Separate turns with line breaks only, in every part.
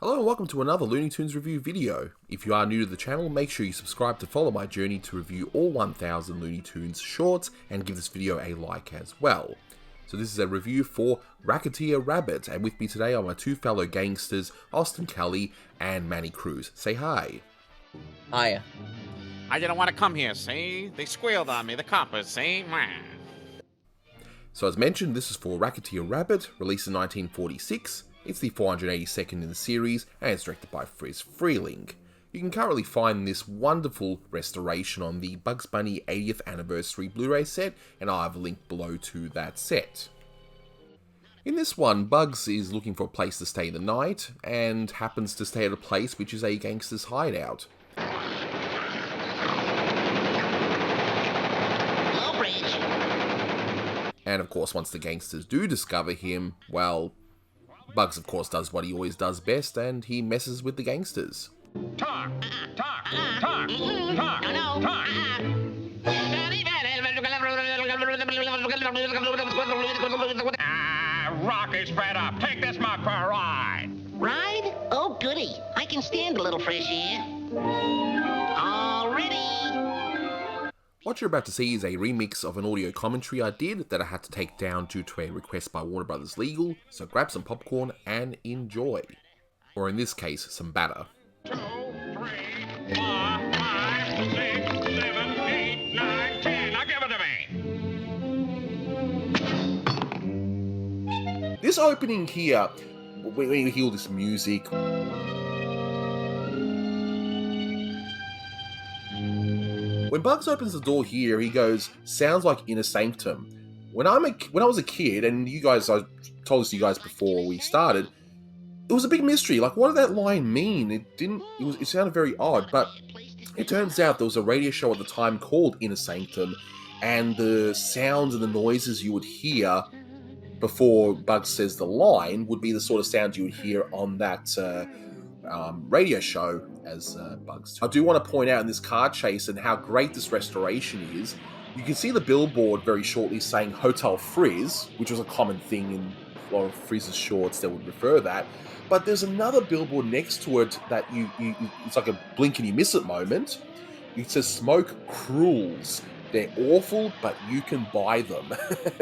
Hello and welcome to another Looney Tunes review video. If you are new to the channel, make sure you subscribe to follow my journey to review all 1000 Looney Tunes shorts and give this video a like as well. So this is a review for Racketeer Rabbit, and with me today are my two fellow gangsters, Austin Kelly and Manny Cruz. Say hi.
Hiya.
I didn't want to come here, see? They squealed on me, the coppers, see?
So as mentioned, this is for Racketeer Rabbit, released in 1946. It's the 482nd in the series, and it's directed by Friz Freleng. You can currently find this wonderful restoration on the Bugs Bunny 80th Anniversary Blu-ray set, and I'll have a link below to that set. In this one, Bugs is looking for a place to stay the night, and happens to stay at a place which is a gangster's hideout. And of course, once the gangsters do discover him, well, Bugs of course does what he always does best, and he messes with the gangsters.
Talk! Rocky's fed up. Take this mug for a ride.
Ride? Oh, goody. I can stand a little fresh air. All ready.
What you're about to see is a remix of an audio commentary I did that I had to take down due to a request by Warner Brothers Legal, so grab some popcorn and enjoy. Or in this case, some batter.
2, 3, 4, 5, 6, 7, 8, 9, 10. Now give it to me.
This opening here, when you hear this music, when Bugs opens the door here, he goes, sounds like Inner Sanctum. When I was a kid, and I told this to you guys before we started, it was a big mystery. Like, what did that line mean? It sounded very odd, but it turns out there was a radio show at the time called Inner Sanctum, and the sounds and the noises you would hear before Bugs says the line would be the sort of sounds you would hear on that radio show as Bugs. I do want to point out in this car chase and how great this restoration is. You can see the billboard very shortly saying Hotel Friz, which was a common thing in a lot of Friz's shorts that would refer that. But there's another billboard next to it that it's like a blink and you miss it moment. It says Smoke Cruz. They're awful, but you can buy them,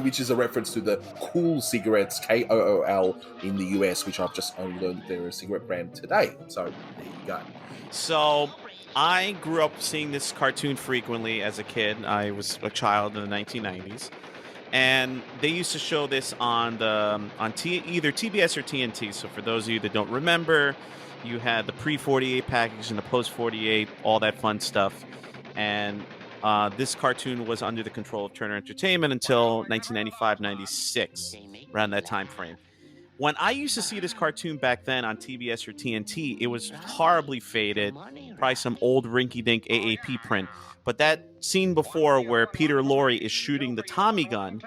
which is a reference to the Cool cigarettes, Kool, in the US, which I've just only learned that they're a cigarette brand today. So there you go.
So I grew up seeing this cartoon frequently as a kid. I was a child in the 1990s, and they used to show this on either TBS or TNT. So for those of you that don't remember, you had the pre-48 package and the post-48, all that fun stuff, and this cartoon was under the control of Turner Entertainment until 1995-96, around that time frame. When I used to see this cartoon back then on TBS or TNT, it was horribly faded, probably some old rinky-dink AAP print. But that scene before where Peter Lorre is shooting the Tommy gun,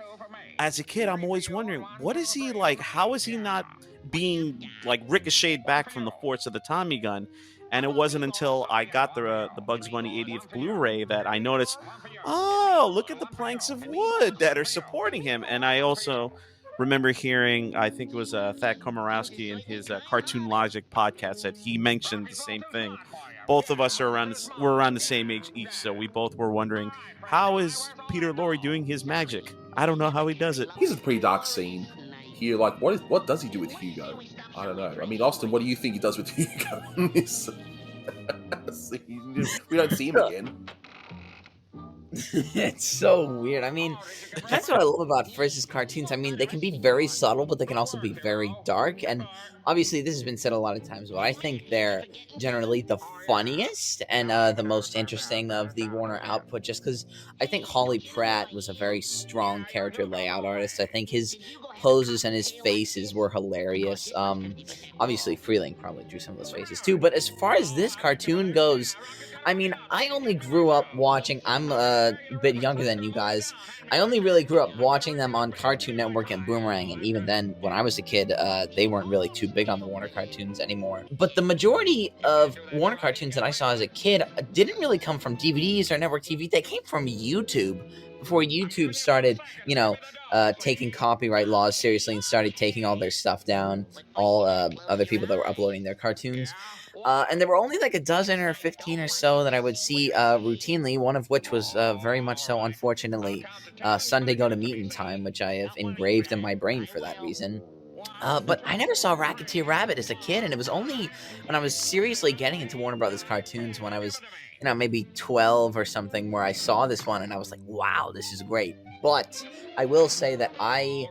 as a kid, I'm always wondering, what is he like? How is he not being like ricocheted back from the force of the Tommy gun? And it wasn't until I got the Bugs Bunny 80th Blu-ray that I noticed, oh, look at the planks of wood that are supporting him. And I also remember hearing, I think it was Thad Komorowski in his Cartoon Logic podcast, that he mentioned the same thing. Both of us we're around the same age each, so we both were wondering, how is Peter Lorre doing his magic? I don't know how he does it.
Here's a pretty dark scene here. Like, what does he do with Hugo? I don't know. I mean, Austin, what do you think he does with Hugo in this scene? We don't see him again.
It's so weird. I mean, that's what I love about Friz's cartoons. I mean, they can be very subtle, but they can also be very dark. And obviously, this has been said a lot of times, but I think they're generally the funniest and the most interesting of the Warner output, just because I think Holly Pratt was a very strong character layout artist. I think his poses and his faces were hilarious. Obviously, Freleng probably drew some of those faces too. But as far as this cartoon goes, I mean, I only grew up watching, I'm a bit younger than you guys, I only really grew up watching them on Cartoon Network and Boomerang, and even then, when I was a kid, they weren't really too big on the Warner cartoons anymore. But the majority of Warner cartoons that I saw as a kid didn't really come from DVDs or network TV, they came from YouTube. before YouTube started, taking copyright laws seriously and started taking all their stuff down, all other people that were uploading their cartoons. And there were only like a dozen or 15 or so that I would see routinely, one of which was very much so, unfortunately, Sunday Go to Meetin' Time, which I have engraved in my brain for that reason. But I never saw Racketeer Rabbit as a kid, and it was only when I was seriously getting into Warner Brothers cartoons when I was, maybe 12 or something, where I saw this one and I was like, wow, this is great. But I will say that I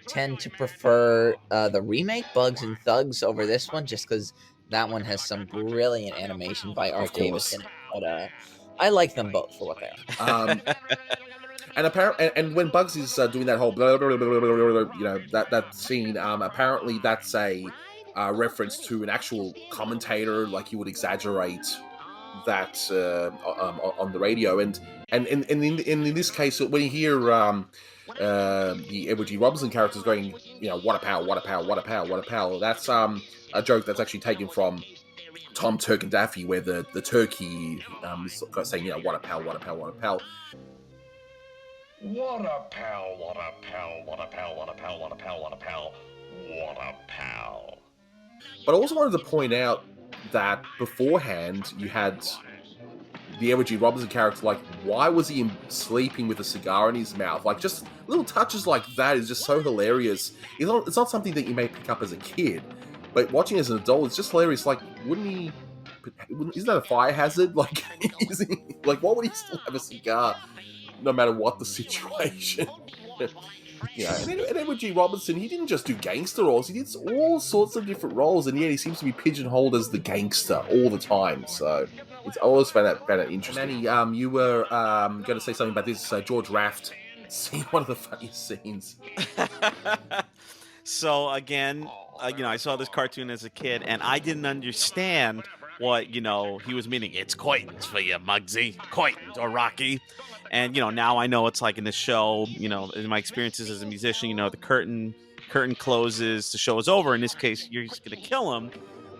tend to prefer the remake, Bugs and Thugs, over this one, just because that one has some brilliant animation by Art Davis in it. But I like them both for what they are.
And apparently, and when Bugs is doing that whole blah, blah, blah, blah, blah, blah, that scene, apparently that's a reference to an actual commentator. Like, he would exaggerate that on the radio, and in this case, when you hear the Edward G. Robinson characters going, what a pal, what a pal, what a pal, what a pal. That's a joke that's actually taken from Tom, Turk and Daffy, where the turkey is saying, what a pal, what a pal, what a pal.
What a pal, what a pal, what a pal, what a pal, what a pal, what a pal, what a pal.
But I also wanted to point out that beforehand, you had the Edward G. Robinson character, like, why was he sleeping with a cigar in his mouth? Like, just little touches like that is just so hilarious. It's not something that you may pick up as a kid, but watching as an adult, it's just hilarious. Like, isn't that a fire hazard? Like, why would he still have a cigar, no matter what the situation? And Edward G. Robinson, he didn't just do gangster roles, he did all sorts of different roles, and yet he seems to be pigeonholed as the gangster all the time, so I always found that interesting. Manny, you were going to say something about this George Raft scene, one of the funniest scenes.
So again, I saw this cartoon as a kid, and I didn't understand what, he was meaning. It's coitins for you, Muggsy. Coitins, or Rocky. And, now I know it's like in the show, in my experiences as a musician, the curtain closes, the show is over. In this case, you're just going to kill him.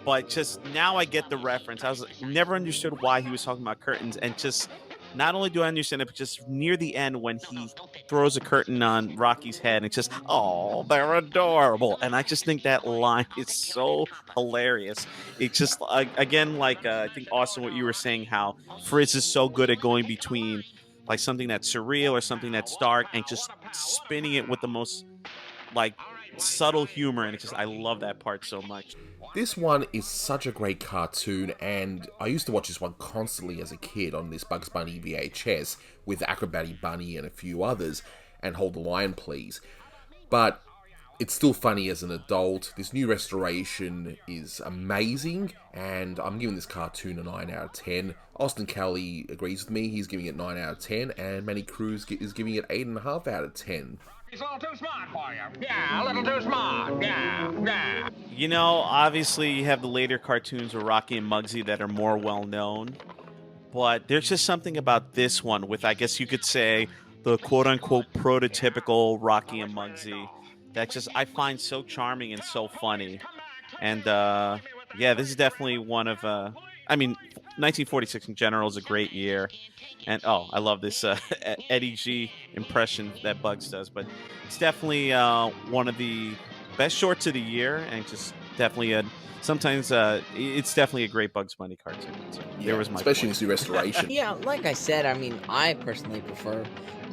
But just now I get the reference. I never understood why he was talking about curtains. And just not only do I understand it, but just near the end when he throws a curtain on Rocky's head, and it's just, oh, they're adorable. And I just think that line is so hilarious. It's just, again, like I think, Austin, what you were saying, how Friz is so good at going between like something that's surreal or something that's dark and just spinning it with the most like subtle humor. And it's just, I love that part so much.
This one is such a great cartoon, and I used to watch this one constantly as a kid on this Bugs Bunny VHS with Acrobatic Bunny and a few others, and Hold the Line Please. But it's still funny as an adult. This new restoration is amazing, and I'm giving this cartoon a 9 out of 10. Austin Kelly agrees with me. He's giving it 9 out of 10, and Manny Cruz is giving it 8.5 out of 10.
He's a little too smart for you. Yeah, a little too smart. Yeah.
Obviously you have the later cartoons with Rocky and Muggsy that are more well-known, but there's just something about this one with, I guess you could say, the quote-unquote prototypical Rocky and Muggsy that just I find so charming and so funny. And this is definitely one of 1946 in general is a great year. And I love this Eddie G impression that Bugs does, but it's definitely one of the best shorts of the year, and just definitely it's definitely a great Bugs Bunny cartoon. So there was my
especially
point.
in this new restoration.
Yeah, like I said, I personally prefer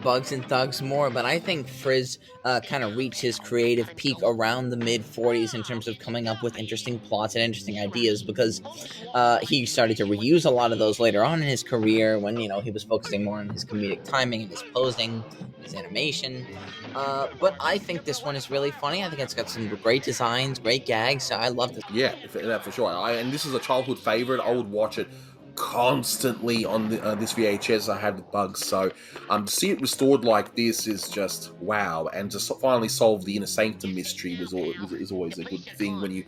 Bugs and Thugs more, but I think Friz kind of reached his creative peak around the mid-40s in terms of coming up with interesting plots and interesting ideas, because he started to reuse a lot of those later on in his career when, he was focusing more on his comedic timing and his posing, his animation. But I think this one is really funny. I think it's got some great designs, great gags. So I love this.
Yeah, for sure. And this is a childhood favorite. I would watch it constantly on this VHS I had with Bugs. So to see it restored like this is just wow. And to finally solve the Inner Sanctum mystery is always a good thing when you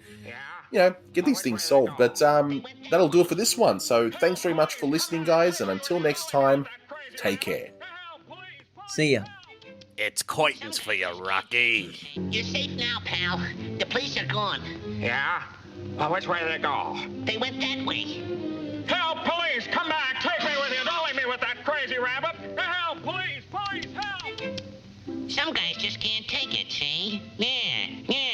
get these things solved. But that'll do it for this one. So thanks very much for listening, guys. And until next time, take care.
See ya.
It's coitins for you, Rocky.
You're safe now, pal. The police are gone.
Yeah? Well, which way did they go?
They went that way.
Help, police! Come back! Take me with you! Don't leave me with that crazy rabbit! Help, police! Police, help!
Some guys just can't take it, see? Yeah, yeah.